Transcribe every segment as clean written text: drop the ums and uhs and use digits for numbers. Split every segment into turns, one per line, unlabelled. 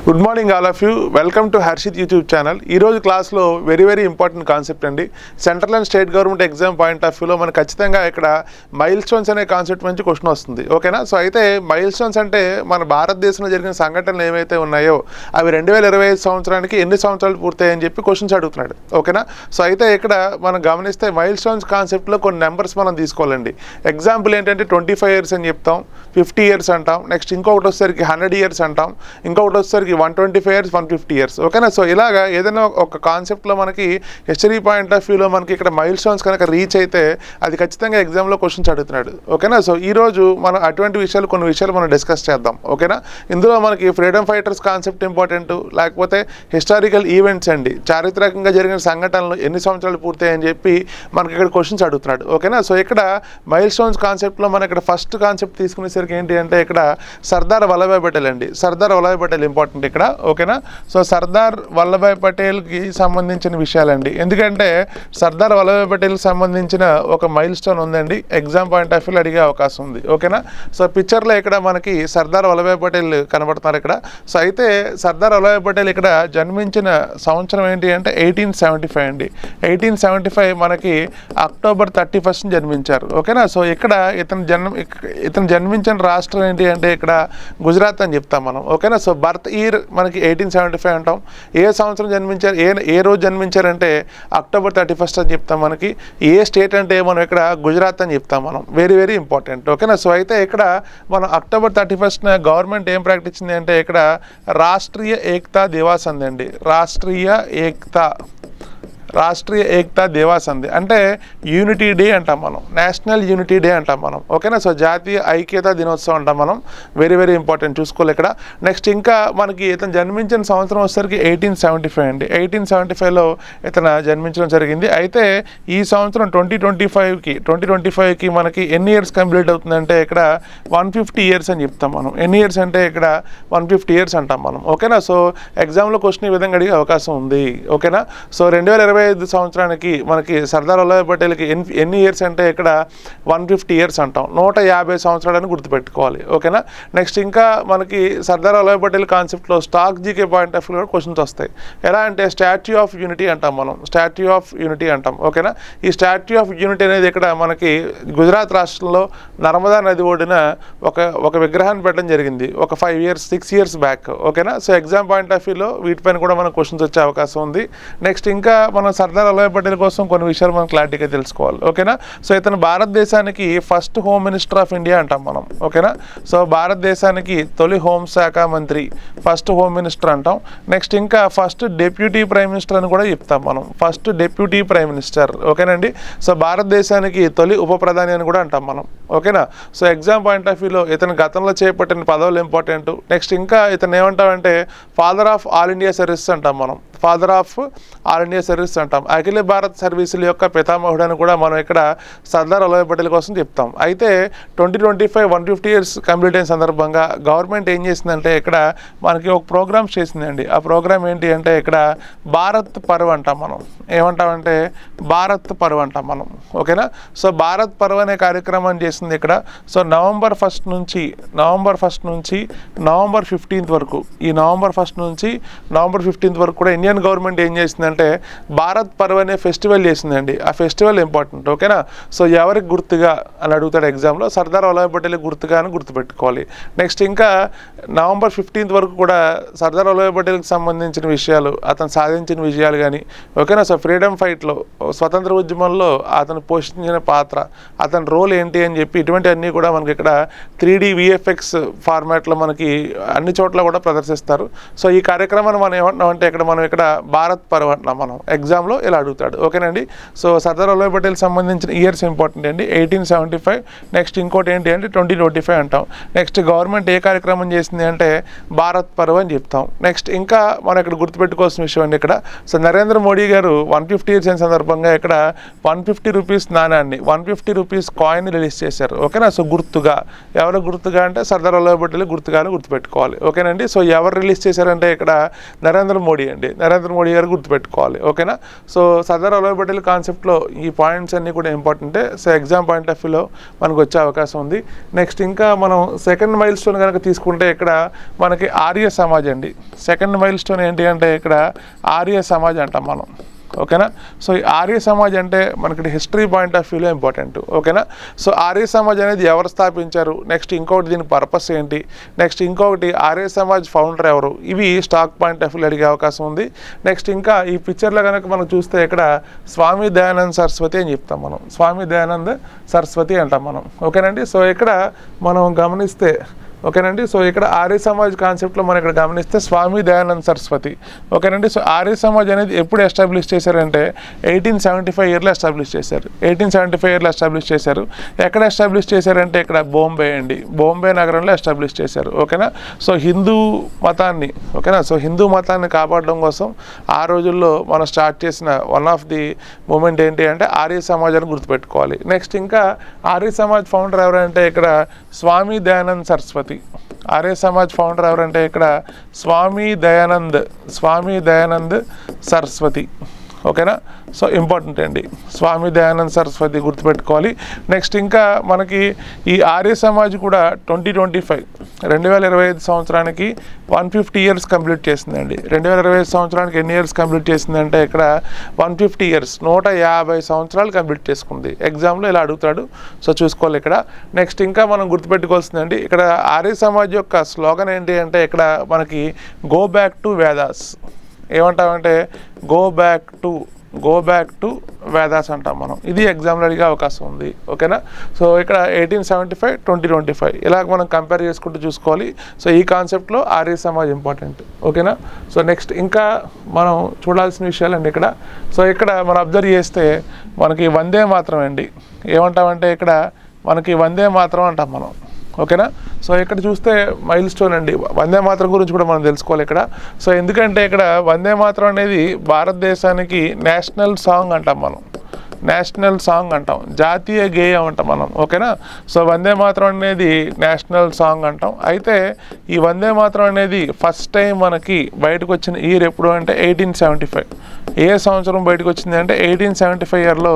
Good morning all of you. Welcome to Harshit YouTube channel. ఈరోజు క్లాస్లో very important concept అండి. Central and state government exam point of వ్యూలో మనకు ఖచ్చితంగా ఇక్కడ మైల్ స్టోన్స్ అనే కాన్సెప్ట్ నుంచి క్వశ్చన్ వస్తుంది. ఓకేనా? సో అయితే మైల్ స్టోన్స్ అంటే మన భారతదేశంలో జరిగిన సంఘటనలు ఏవైతే ఉన్నాయో అవి 2025 సంవత్సరానికి ఎన్ని సంవత్సరాలు పూర్తయ్యని చెప్పి క్వశ్చన్స్ అడుగుతున్నాడు. ఓకేనా? సో అయితే ఇక్కడ మనం గమనిస్తే మైల్ స్టోన్స్ కాన్సెప్ట్లో కొన్ని నెంబర్స్ మనం తీసుకోవాలండి. ఎగ్జాంపుల్ ఏంటంటే 25 ఇయర్స్ అని చెప్తాం, 50 ఇయర్స్ అంటాం, నెక్స్ట్ ఇంకొకటి వచ్చేసరికి 100 ఇయర్స్ అంటాం, ఇంకొకటి వచ్చేసరికి 125 ఇయర్స్, 150 ఇయర్స్. ఓకేనా? సో ఇలాగా ఏదైనా ఒక కాన్సెప్ట్లో మనకి హిస్టరీ పాయింట్ ఆఫ్ వ్యూలో మనకి ఇక్కడ మైల్ స్టోన్స్ కనుక రీచ్ అయితే అది ఖచ్చితంగా ఎగ్జామ్లో క్వశ్చన్స్ అడుగుతున్నాడు. ఓకేనా? సో ఈరోజు మనం అటువంటి విషయాలు కొన్ని విషయాలు మనం డిస్కస్ చేద్దాం. ఓకేనా? ఇందులో మనకి ఫ్రీడమ్ ఫైటర్స్ కాన్సెప్ట్ ఇంపార్టెంట్, లేకపోతే హిస్టారికల్ ఈవెంట్స్ అండి, చారిత్రకంగా జరిగిన సంఘటనలు ఎన్ని సంవత్సరాలు పూర్తయ్యని చెప్పి మనకి ఇక్కడ క్వశ్చన్స్ అడుగుతున్నాడు. ఓకేనా? సో ఇక్కడ మైల్ స్టోన్స్ కాన్సెప్ట్లో మనం ఇక్కడ ఫస్ట్ కాన్సెప్ట్ తీసుకునేసరికి ఏంటి అంటే ఇక్కడ సర్దార్ వల్లభాయ్ పటేల్ అండి. సర్దార్ వల్లభాయ్ పటేల్ ఇంపార్టెంట్ ఇక్కడ. ఓకేనా? సో సర్దార్ వల్లభాయ్ పటేల్కి సంబంధించిన విషయాలండి. ఎందుకంటే సర్దార్ వల్లభాయ్ పటేల్కి సంబంధించిన ఒక మైల్ స్టోన్ ఉందండి, ఎగ్జామ్ పాయింట్ ఆఫ్ వ్యూలో అడిగే అవకాశం ఉంది. ఓకేనా? సో పిక్చర్లో ఇక్కడ మనకి సర్దార్ వల్లభాయ్ పటేల్ కనబడుతున్నారు ఇక్కడ. సో అయితే సర్దార్ వల్లభాయ్ పటేల్ ఇక్కడ జన్మించిన సంవత్సరం ఏంటి అంటే 1875 అండి. 1875 మనకి అక్టోబర్ 31 జన్మించారు. ఓకేనా? సో ఇక్కడ ఇతను జన్మించిన రాష్ట్రం ఏంటి అంటే ఇక్కడ గుజరాత్ అని చెప్తాం మనం. ఓకేనా? సో బర్త్ ఇయర్ మనకి 1875 అంటాం. ఏ సంవత్సరం జన్మించారు, ఏ రోజు జన్మించారంటే అక్టోబర్ 31 అని చెప్తాం. మనకి ఏ స్టేట్ అంటే మనం ఇక్కడ గుజరాత్ అని చెప్తాం మనం. Very important. ఓకేనా? సో అయితే ఇక్కడ మనం అక్టోబర్ 31 గవర్నమెంట్ ఏం ప్రకటించింది అంటే ఇక్కడ రాష్ట్రీయ ఏకతా దివాస్ అందండి. రాష్ట్రీయ ఏకతా దివాస్ అంది అంటే యూనిటీ డే అంటాం మనం, నేషనల్ యూనిటీ డే అంటాం మనం. ఓకేనా? సో జాతీయ ఐక్యతా దినోత్సవం అంటాం మనం. వెరీ ఇంపార్టెంట్, చూసుకోవాలి ఇక్కడ. నెక్స్ట్ ఇంకా మనకి ఇతను జన్మించిన సంవత్సరం వచ్చేసరికి 1875 అండి. 1875లో ఇతను జన్మించడం జరిగింది. అయితే ఈ సంవత్సరం 2025కి మనకి ఎన్ని ఇయర్స్ కంప్లీట్ అవుతుందంటే ఇక్కడ 150 ఇయర్స్ అని చెప్తాం మనం. ఎన్ని ఇయర్స్ అంటే ఇక్కడ 150 ఇయర్స్ అంటాం మనం. ఓకేనా? సో ఎగ్జామ్లో క్వశ్చన్ ఈ విధంగా అడిగే అవకాశం ఉంది. ఓకేనా? సో 2025 సంవత్సరానికి మనకి సర్దార్ వల్లభాయ్ పటేల్కి ఎన్ని ఇయర్స్ అంటే ఇక్కడ 150 ఇయర్స్ అంటాం. 150 సంవత్సరాలని గుర్తుపెట్టుకోవాలి. ఓకేనా? నెక్స్ట్ ఇంకా మనకి సర్దార్ వల్లభాయ్ పటేల్ కాన్సెప్ట్లో స్టాక్ జీకే పాయింట్ ఆఫ్ వ్యూలో క్వశ్చన్స్ వస్తాయి. ఎలా అంటే స్టాట్యూ ఆఫ్ యూనిటీ అంటాం మనం. స్టాట్యూ ఆఫ్ యూనిటీ అంటాం. ఓకేనా? ఈ స్టాట్యూ ఆఫ్ యూనిటీ అనేది ఇక్కడ మనకి గుజరాత్ రాష్ట్రంలో నర్మదా నది ఒడ్డున ఒక విగ్రహాన్ని పెట్టడం జరిగింది ఒక 6 ఇయర్స్ బ్యాక్. ఓకేనా? సో ఎగ్జామ్ పాయింట్ ఆఫ్ వ్యూలో వీటిపైన కూడా మనకు క్వశ్చన్స్ వచ్చే అవకాశం ఉంది. నెక్స్ట్ ఇంకా మనం సర్దార్ వల్లభాయ్ పటేల్ కోసం కొన్ని విషయాలు మనం క్లారిటీగా తెలుసుకోవాలి. ఓకేనా? సో ఇతను భారతదేశానికి first home minister of India అంటాం మనం. ఓకేనా? సో భారతదేశానికి తొలి హోంశాఖ మంత్రి, ఫస్ట్ హోమ్ మినిస్టర్ అంటాం. నెక్స్ట్ ఇంకా ఫస్ట్ డెప్యూటీ ప్రైమ్ మినిస్టర్ అని కూడా చెప్తాం మనం. First deputy prime minister. ఓకేనండి? సో భారతదేశానికి తొలి ఉప ప్రధాని అని కూడా అంటాం మనం. ఓకేనా? సో ఎగ్జామ్ పాయింట్ ఆఫ్ వ్యూలో ఇతను గతంలో చేపట్టిన పదవులు ఇంపార్టెంట్. నెక్స్ట్ ఇంకా ఇతను ఏమంటామంటే father of all India service అంటాం మనం. Father of all India service అంటాం. అఖిల భారత్ సర్వీసుల యొక్క పితామహుడు అని కూడా మనం ఇక్కడ సర్దార్ వల్లభాయ్ పటేల్ కోసం చెప్తాం. అయితే 2025 150 ఇయర్స్ కంప్లీట్ అయిన సందర్భంగా గవర్నమెంట్ ఏం చేసిందంటే ఇక్కడ మనకి ఒక ప్రోగ్రామ్ చేసిందండి. ఆ ప్రోగ్రామ్ ఏంటి అంటే ఇక్కడ భారత్ పర్వ్ అంటాం మనం. ఏమంటామంటే భారత్ పర్వ్ అంటాం మనం. ఓకేనా? సో భారత్ పర్వ్ అనే కార్యక్రమం చేసింది ఇక్కడ. సో నవంబర్ 1 నుంచి నవంబర్ 15 వరకు, ఈ నవంబర్ 1 నుంచి నవంబర్ 15 వరకు కూడా ఇండియన్ గవర్నమెంట్ ఏం చేసిందంటే భారత్ పర్వ్ అనే ఫెస్టివల్ చేసిందండి. ఆ ఫెస్టివల్ ఇంపార్టెంట్. ఓకేనా? సో ఎవరికి గుర్తుగా అని అడుగుతాడు ఎగ్జామ్లో. సర్దార్ వల్లభాయ్ పటేల్ గుర్తుగా అని గుర్తుపెట్టుకోవాలి. నెక్స్ట్ ఇంకా నవంబర్ 15 వరకు కూడా సర్దార్ వల్లభాయ్ పటేల్కి సంబంధించిన విషయాలు, అతను సాధించిన విజయాలు కానీ, ఓకేనా? సో ఫ్రీడమ్ ఫైట్లో, స్వతంత్ర ఉద్యమంలో అతను పోషించిన పాత్ర, అతని రోల్ ఏంటి అని చెప్పి ఇటువంటివన్నీ కూడా మనకి ఇక్కడ 3D VFX ఫార్మాట్లో మనకి అన్ని చోట్ల కూడా ప్రదర్శిస్తారు. సో ఈ కార్యక్రమాన్ని మనం ఏమంటున్నాం అంటే ఇక్కడ మనం ఇక్కడ భారత్ పర్వ్ అంటున్నాం మనం. ఎగ్జామ్లో ఇలా అడుగుతాడు. ఓకేనండి? సో సర్దార్ వల్లభాయ్ పటేల్ సంబంధించిన ఇయర్స్ ఇంపార్టెంట్ అండి. 1875. నెక్స్ట్ ఇంకోటి ఏంటి అంటే 2025 అంటాం. నెక్స్ట్ గవర్నమెంట్ ఏ కార్యక్రమం చేసింది అంటే భారత్ పర్వ్ అని చెప్తాం. నెక్స్ట్ ఇంకా మనం ఇక్కడ గుర్తుపెట్టుకోవాల్సిన విషయం అండి ఇక్కడ. సో నరేంద్ర మోడీ గారు 150 ఇయర్స్ అయిన సందర్భంగా ఇక్కడ 150 రూపీస్ నాణ్యాన్ని, 150 రూపీస్ కాయిన్ రిలీజ్ చేశారు. ఓకేనా? సో గుర్తుగా, ఎవరు గుర్తుగా అంటే సర్దార్ వల్లభాయ్ పటేల్ గుర్తుగా అని గుర్తుపెట్టుకోవాలి. ఓకేనండి? సో ఎవరు రిలీజ్ చేశారంటే ఇక్కడ నరేంద్ర మోడీ అండి. నరేంద్ర మోడీ గారు గుర్తుపెట్టుకోవాలి. ఓకేనా? సో సర్దార్ వల్లభాయ్ పటేల్ కాన్సెప్ట్లో ఈ పాయింట్స్ అన్నీ కూడా ఇంపార్టెంటే. సో ఎగ్జామ్ పాయింట్ ఆఫ్ వ్యూలో మనకు వచ్చే అవకాశం ఉంది. నెక్స్ట్ ఇంకా మనం సెకండ్ మైల్ స్టోన్ కనుక తీసుకుంటే ఇక్కడ మనకి ఆర్య సమాజ్ అండి. సెకండ్ మైల్ స్టోన్ ఏంటి అంటే ఇక్కడ ఆర్య సమాజ్ అంటాం మనం. ఓకేనా. సో ఈ ఆర్య సమాజ్ అంటే మనకి హిస్టరీ పాయింట్ ఆఫ్ వ్యూలో ఇంపార్టెంట్. ఓకేనా. సో ఆర్య సమాజ్ అనేది ఎవరు స్థాపించారు, నెక్స్ట్ ఇంకొకటి దీని పర్పస్ ఏంటి, నెక్స్ట్ ఇంకొకటి ఆర్య సమాజ్ ఫౌండర్ ఎవరు, ఇవి స్టాక్ పాయింట్ ఆఫ్ వ్యూలో అడిగే అవకాశం ఉంది. నెక్స్ట్ ఇంకా ఈ పిక్చర్లో కనుక మనం చూస్తే ఇక్కడ స్వామి దయానంద్ సరస్వతి అని చెప్తాం మనం. స్వామి దయానంద్ సరస్వతి అంటాం మనం. ఓకేనండి. సో ఇక్కడ మనం గమనిస్తే ఓకేనండి. సో ఇక్కడ ఆర్య సమాజ్ కాన్సెప్ట్లో మనం ఇక్కడ గమనిస్తే స్వామి దయానంద్ సరస్వతి. ఓకేనండి. సో ఆర్య సమాజ్ అనేది ఎప్పుడు ఎస్టాబ్లిష్ చేశారంటే 1875 ఇయర్లో ఎస్టాబ్లిష్ చేశారు. 1875 ఇయర్లో ఎస్టాబ్లిష్ చేశారు. ఎక్కడ ఎస్టాబ్లిష్ చేశారంటే ఇక్కడ బాంబే అండి. బాంబే నగరంలో ఎస్టాబ్లిష్ చేశారు. ఓకేనా. సో హిందూ మతాన్ని ఓకేనా. సో హిందూ మతాన్ని కాపాడడం కోసం ఆ రోజుల్లో మనం స్టార్ట్ చేసిన వన్ ఆఫ్ ది మూమెంట్ ఏంటి అంటే ఆర్య సమాజ్ అని గుర్తుపెట్టుకోవాలి. నెక్స్ట్ ఇంకా ఆర్య సమాజ్ ఫౌండర్ ఎవరంటే ఇక్కడ స్వామి దయానంద్ సరస్వతి. ఆర్య సమాజ్ ఫౌండర్ ఎవరంటే ఇక్కడ స్వామి దయానంద్ సరస్వతి. ఓకేనా. సో ఇంపార్టెంట్ అండి, స్వామి దయానంద్ సరస్వతి గుర్తుపెట్టుకోవాలి. నెక్స్ట్ ఇంకా మనకి ఈ ఆర్య సమాజ్ కూడా 2025 సంవత్సరానికి 150 ఇయర్స్ కంప్లీట్ చేసిందండి. 2025 సంవత్సరానికి ఎన్ని ఇయర్స్ కంప్లీట్ చేసిందంటే ఇక్కడ 150 ఇయర్స్ 150 సంవత్సరాలు కంప్లీట్ చేసుకుంది. ఎగ్జామ్లో ఇలా అడుగుతాడు. సో చూసుకోవాలి ఇక్కడ. నెక్స్ట్ ఇంకా మనం గుర్తుపెట్టుకోవాల్సిందండి ఇక్కడ ఆర్య సమాజ్ యొక్క స్లోగన్ ఏంటి అంటే ఇక్కడ మనకి గో బ్యాక్ టు వేదాస్. ఏమంటామంటే గో బ్యాక్ టు వేదాస్ అంటాం మనం. ఇది ఎగ్జామ్లో అడిగే అవకాశం ఉంది. ఓకేనా. సో ఇక్కడ 1875, 2025 ఇలా మనం కంపేర్ చేసుకుంటూ చూసుకోవాలి. సో ఈ కాన్సెప్ట్లో ఆర్య సమాజ్ ఇంపార్టెంట్. ఓకేనా. సో నెక్స్ట్ ఇంకా మనం చూడాల్సిన విషయాలండి ఇక్కడ. సో ఇక్కడ మనం అబ్జర్వ్ చేస్తే మనకి వందే మాతరం అండి. ఏమంటామంటే ఇక్కడ మనకి వందే మాతరం అంటాం మనం. ఓకేనా. సో ఇక్కడ చూస్తే మైల్ స్టోన్ అండి. వందే మాతరం గురించి కూడా మనం తెలుసుకోవాలి ఇక్కడ. సో ఎందుకంటే ఇక్కడ వందే మాతరం అనేది భారతదేశానికి నేషనల్ సాంగ్ అంటాం మనం. నేషనల్ సాంగ్ అంటాం, జాతీయ గేయం అంటాం మనం. ఓకేనా. సో వందే మాతరం అనేది నేషనల్ సాంగ్ అంటాం. అయితే ఈ వందే మాతరం అనేది ఫస్ట్ టైం మనకి బయటకు వచ్చిన ఇయర్ ఎప్పుడు అంటే 1875. ఏ సంవత్సరం బయటకు వచ్చింది అంటే 1875 ఇయర్లో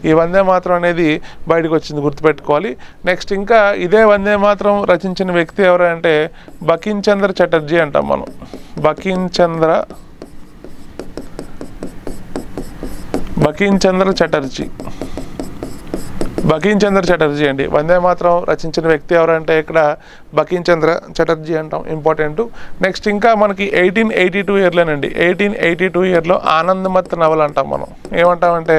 ఈ వందే మాతరం అనేది బయటకు వచ్చింది, గుర్తుపెట్టుకోవాలి. నెక్స్ట్ ఇంకా ఇదే వందే మాతరం రచించిన వ్యక్తి ఎవరు అంటే బకిం చంద్ర చటర్జీ అంటాం మనం. బకిం చంద్ర చటర్జీ అండి. వందే మాతరం రచించిన వ్యక్తి ఎవరంటే ఇక్కడ బకిం చంద్ర చటర్జీ అంటాం. ఇంపార్టెంట్. నెక్స్ట్ ఇంకా మనకి 1882 ఇయర్లోనండి. 1882 ఇయర్లో ఆనందమత్ నవల్ అంటాం మనం. ఏమంటామంటే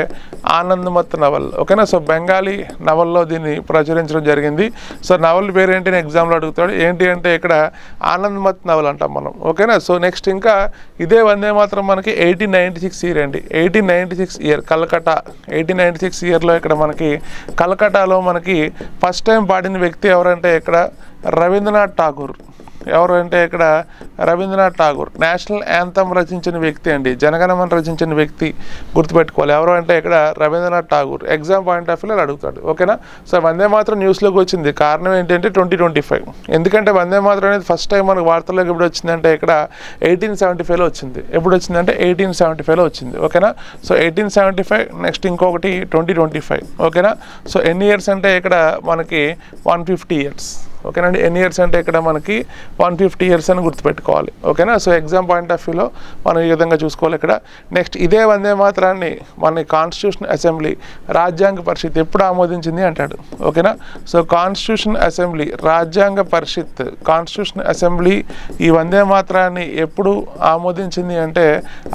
ఆనందమత్ నవల్. ఓకేనా. సో బెంగాలీ నవల్లో దీన్ని ప్రచురించడం జరిగింది. సో నవల్ పేరేంటి ఎగ్జామ్లో అడుగుతాడు. ఏంటి అంటే ఇక్కడ ఆనందమత్ నవల్ అంటాం మనం. ఓకేనా. సో నెక్స్ట్ ఇంకా ఇదే వందే మాత్రం మనకి 1896 ఇయర్ అండి. 1896 ఇయర్ కలకట్టా. 1896 ఇయర్లో ఇక్కడ మనకి కలకట్టాలో మనకి ఫస్ట్ టైం పాడిన వ్యక్తి ఎవరంటే ఇక్కడ రవీంద్రనాథ్ ఠాగూర్. ఎవరు అంటే ఇక్కడ రవీంద్రనాథ్ ఠాగూర్. నేషనల్ యాంథమ్ రచించిన వ్యక్తి అండి. జనగణమన రచించిన వ్యక్తి, గుర్తుపెట్టుకోవాలి. ఎవరు అంటే ఇక్కడ Rabindranath Tagore. Exam point of వ్యూలో అడుగుతాడు. ఓకేనా. సో వందే మాత్రం న్యూస్లోకి వచ్చింది. కారణం ఏంటంటే 2025. ఎందుకంటే వందే మాత్రం అనేది ఫస్ట్ టైం మనకు వార్తల్లోకి ఎప్పుడు వచ్చిందంటే ఇక్కడ 1875లో వచ్చింది. ఎప్పుడు వచ్చిందంటే 1875లో వచ్చింది. ఓకేనా. సో 1875 నెక్స్ట్ ఇంకొకటి 2025. ఓకేనా. సో ఎన్ని ఇయర్స్ అంటే ఇక్కడ మనకి 150 ఇయర్స్. ఓకేనండి. ఎన్ని ఇయర్స్ అంటే ఇక్కడ మనకి 150 ఇయర్స్ అని గుర్తుపెట్టుకోవాలి. ఓకేనా. సో ఎగ్జామ్ పాయింట్ ఆఫ్ వ్యూలో మనం ఈ విధంగా చూసుకోవాలి ఇక్కడ. నెక్స్ట్ ఇదే వందే మాత్రాన్ని మన కాన్స్టిట్యూషన్ అసెంబ్లీ రాజ్యాంగ పరిషత్ ఎప్పుడు ఆమోదించింది అంటాడు. ఓకేనా. సో కాన్స్టిట్యూషన్ అసెంబ్లీ రాజ్యాంగ పరిషత్ కాన్స్టిట్యూషన్ అసెంబ్లీ ఈ వందే మాత్రాన్ని ఎప్పుడు ఆమోదించింది అంటే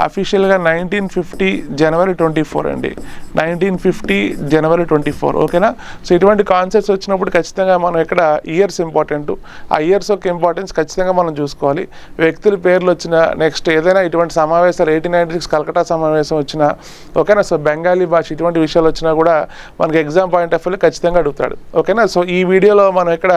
అఫీషియల్గా 1950 జనవరి 24 అండి. 1950 జనవరి 24. ఓకేనా. సో ఇటువంటి కాన్సెప్ట్స్ వచ్చినప్పుడు ఖచ్చితంగా మనం ఇక్కడ ఇయర్స్ ఇంపార్టెంట్. ఆ ఇయర్స్ యొక్క ఇంపార్టెన్స్ ఖచ్చితంగా మనం చూసుకోవాలి. వ్యక్తుల పేర్లు వచ్చిన నెక్స్ట్ ఏదైనా ఇటువంటి సమావేశాలు 1896 కలకట్టా సమావేశం వచ్చినా ఓకేనా. సో బెంగాలీ భాష ఇటువంటి విషయాలు వచ్చినా కూడా మనకి ఎగ్జామ్ పాయింట్ ఆఫ్ వ్యూలో ఖచ్చితంగా అడుగుతాడు. ఓకేనా. సో ఈ వీడియోలో మనం ఇక్కడ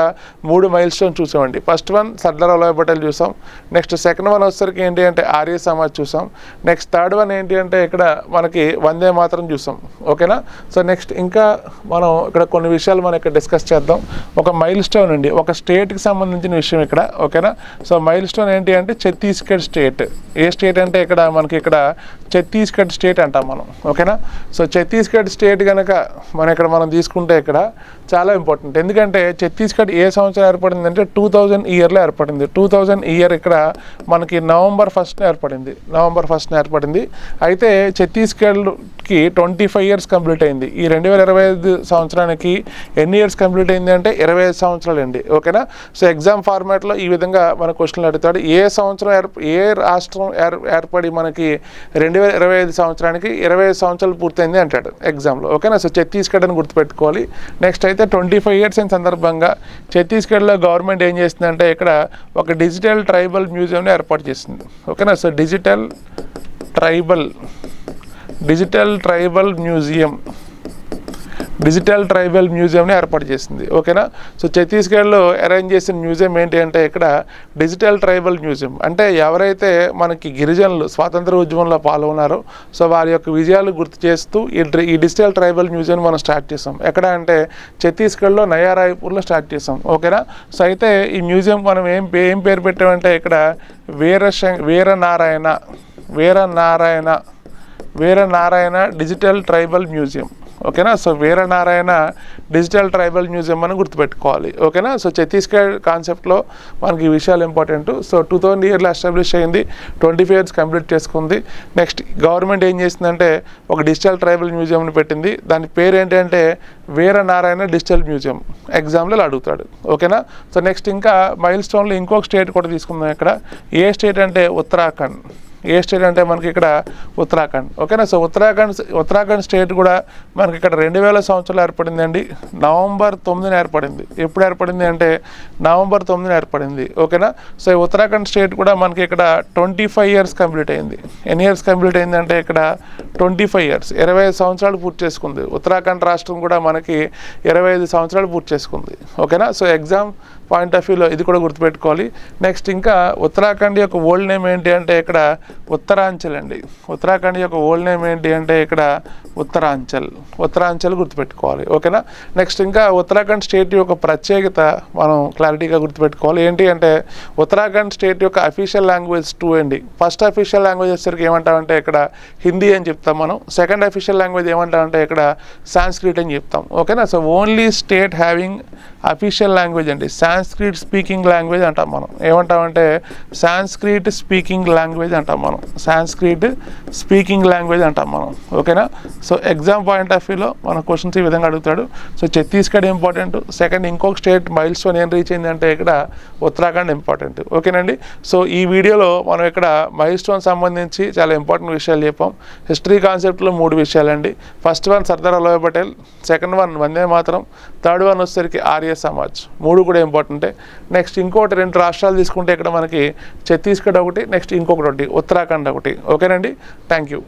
3 మైల్ స్టోన్ చూసామండి. ఫస్ట్ వన్ సర్దార్ వల్లభాయ్ పటేల్ చూసాం. నెక్స్ట్ సెకండ్ వన్ వచ్చేసరికి ఏంటి అంటే ఆర్య సమాజ్ చూసాం. నెక్స్ట్ థర్డ్ వన్ ఏంటి అంటే ఇక్కడ మనకి వందే మాత్రం చూసాం. ఓకేనా. సో నెక్స్ట్ ఇంకా మనం ఇక్కడ కొన్ని విషయాలు మనం ఇక్కడ డిస్కస్ చేద్దాం. ఒక మైల్ స్టోన్ అండి. ఇది ఒక స్టేట్కి సంబంధించిన విషయం ఇక్కడ, ఓకేనా. సో మైల్ స్టోన్ ఏంటి అంటే ఛత్తీస్గఢ్ స్టేట్. ఏ స్టేట్ అంటే ఇక్కడ మనకి ఇక్కడ ఛత్తీస్గఢ్ స్టేట్ అంటాం మనం, ఓకేనా. సో ఛత్తీస్గఢ్ స్టేట్ కనుక మనం తీసుకుంటే ఇక్కడ చాలా ఇంపార్టెంట్. ఎందుకంటే ఛత్తీస్గఢ్ ఏ సంవత్సరం ఏర్పడింది అంటే 2000 ఇయర్లో ఏర్పడింది. 2000 ఇయర్ ఇక్కడ మనకి నవంబర్ 1న ఏర్పడింది. అయితే ఛత్తీస్గఢ్కి 25 ఇయర్స్ కంప్లీట్ అయింది. ఈ 2025 సంవత్సరానికి ఎన్ని ఇయర్స్ కంప్లీట్ అయింది అంటే 25 సంవత్సరాలు అండి, ఓకేనా. సో ఎగ్జామ్ ఫార్మాట్లో ఈ విధంగా మన క్వశ్చన్లు అడుగుతాడు. ఏ సంవత్సరం ఏ రాష్ట్రం ఏర్పడి మనకి 2025 సంవత్సరానికి 25 సంవత్సరాలు పూర్తయింది అంటాడు ఎగ్జామ్లో, ఓకేనా. సో ఛత్తీస్గఢ్ అని గుర్తుపెట్టుకోవాలి. నెక్స్ట్ అయితే 25 ఇయర్స్ అయిన సందర్భంగా ఛత్తీస్గఢ్లో గవర్నమెంట్ ఏం చేస్తుందంటే ఇక్కడ ఒక డిజిటల్ ట్రైబల్ మ్యూజియంని ఏర్పాటు చేస్తుంది, ఓకేనా. సో డిజిటల్ ట్రైబల్ మ్యూజియంని ఏర్పాటు చేసింది, ఓకేనా. సో ఛత్తీస్గఢ్లో అరేంజ్ చేసిన మ్యూజియం ఏంటి అంటే ఇక్కడ డిజిటల్ ట్రైబల్ మ్యూజియం. అంటే ఎవరైతే మనకి గిరిజనులు స్వాతంత్ర ఉద్యమంలో పాల్గొన్నారో సో వారి యొక్క విజయాలు గుర్తు చేస్తూ ఈ డిజిటల్ ట్రైబల్ మ్యూజియం మనం స్టార్ట్ చేసాం. ఎక్కడ అంటే ఛత్తీస్గఢ్లో నయా రాయ్పూర్లో స్టార్ట్ చేసాం, ఓకేనా. సో అయితే ఈ మ్యూజియం మనం ఏం పేరు పెట్టామంటే ఇక్కడ వీరనారాయణ డిజిటల్ ట్రైబల్ మ్యూజియం, ఓకేనా. So Veeranarayana digital tribal museum అని గుర్తుపెట్టుకోవాలి, ఓకేనా. సో ఛత్తీస్గఢ్ కాన్సెప్ట్లో మనకి ఈ విషయాలు ఇంపార్టెంట్. సో 2000 ఇయర్లో ఎస్టాబ్లిష్ అయింది, 25 ఇయర్స్ కంప్లీట్ చేసుకుంది. నెక్స్ట్ గవర్నమెంట్ ఏం చేసిందంటే ఒక డిజిటల్ ట్రైబల్ మ్యూజియంని పెట్టింది. దాని పేరు ఏంటంటే వీరనారాయణ డిజిటల్ మ్యూజియం. ఎగ్జామ్లో అడుగుతాడు, ఓకేనా. సో నెక్స్ట్ ఇంకా మైల్ స్టోన్లో ఇంకొక స్టేట్ కూడా తీసుకుందాం. ఇక్కడ ఏ స్టేట్ అంటే ఉత్తరాఖండ్. ఏ స్టేట్ అంటే మనకి ఇక్కడ ఉత్తరాఖండ్, ఓకేనా. సో ఉత్తరాఖండ్ స్టేట్ కూడా మనకి ఇక్కడ 2000 సంవత్సరాలు ఏర్పడింది అండి. నవంబర్ 9న ఏర్పడింది. ఎప్పుడు ఏర్పడింది అంటే నవంబర్ 9న ఏర్పడింది, ఓకేనా. సో ఈ ఉత్తరాఖండ్ స్టేట్ కూడా మనకి ఇక్కడ 25 ఇయర్స్ కంప్లీట్ అయింది. ఎన్ని ఇయర్స్ కంప్లీట్ అయింది అంటే ఇక్కడ 25 ఇయర్స్, 25 సంవత్సరాలు పూర్తి చేసుకుంది. ఉత్తరాఖండ్ రాష్ట్రం కూడా మనకి 25 సంవత్సరాలు పూర్తి చేసుకుంది, ఓకేనా. సో ఎగ్జామ్ పాయింట్ ఆఫ్ వ్యూలో ఇది కూడా గుర్తుపెట్టుకోవాలి. నెక్స్ట్ ఇంకా ఉత్తరాఖండ్ యొక్క ఓల్డ్ నేమ్ ఏంటి అంటే ఇక్కడ ఉత్తరాంచల్ అండి. ఉత్తరాఖండ్ యొక్క ఓల్డ్ నేమ్ ఏంటి అంటే ఇక్కడ ఉత్తరాంచల్ గుర్తుపెట్టుకోవాలి, ఓకేనా. నెక్స్ట్ ఇంకా ఉత్తరాఖండ్ స్టేట్ యొక్క ప్రత్యేకత మనం క్లారిటీగా గుర్తుపెట్టుకోవాలి. ఏంటి అంటే ఉత్తరాఖండ్ స్టేట్ యొక్క అఫీషియల్ లాంగ్వేజ్ 2 అండి. ఫస్ట్ అఫీషియల్ లాంగ్వేజ్ వచ్చేసరికి ఏమంటామంటే ఇక్కడ హిందీ అని చెప్తాం మనం. సెకండ్ అఫీషియల్ లాంగ్వేజ్ ఏమంటామంటే ఇక్కడ సాంస్క్రిట్ అని చెప్తాం, ఓకేనా. So only state having official language అండి సాంస్క్రిట్ స్పీకింగ్ లాంగ్వేజ్ అంటాం మనం. ఏమంటామంటే సాంస్క్రిట్ స్పీకింగ్ లాంగ్వేజ్ అంటాం మనం, ఓకేనా. సో ఎగ్జామ్ పాయింట్ ఆఫ్ వ్యూలో మన క్వశ్చన్స్ ఈ విధంగా అడుగుతాడు. So Chhattisgarh important. సెకండ్ ఇంకొక స్టేట్ మైల్ స్టోన్ ఏం రీచ్ అయింది అంటే ఇక్కడ ఉత్తరాఖండ్ ఇంపార్టెంట్, ఓకేనండి. సో ఈ వీడియోలో మనం ఇక్కడ మైల్ స్టోన్ సంబంధించి చాలా ఇంపార్టెంట్ విషయాలు చెప్పాం. హిస్టరీ కాన్సెప్ట్లో 3 విషయాలండి. First one Sardar Vallabhbhai Patel, second one Vande Mataram, third one వచ్చేసరికి ఆర్య సమాజ్. 3 కూడా ఇంపార్టెంటే. నెక్స్ట్ ఇంకోటి 2 రాష్ట్రాలు తీసుకుంటే ఇక్కడ మనకి ఛత్తీస్గఢ్ ఒకటి, నెక్స్ట్ ఇంకొకటి ఉత్తరాఖండ్ ఒకటి, ఓకేనండి. Thank you.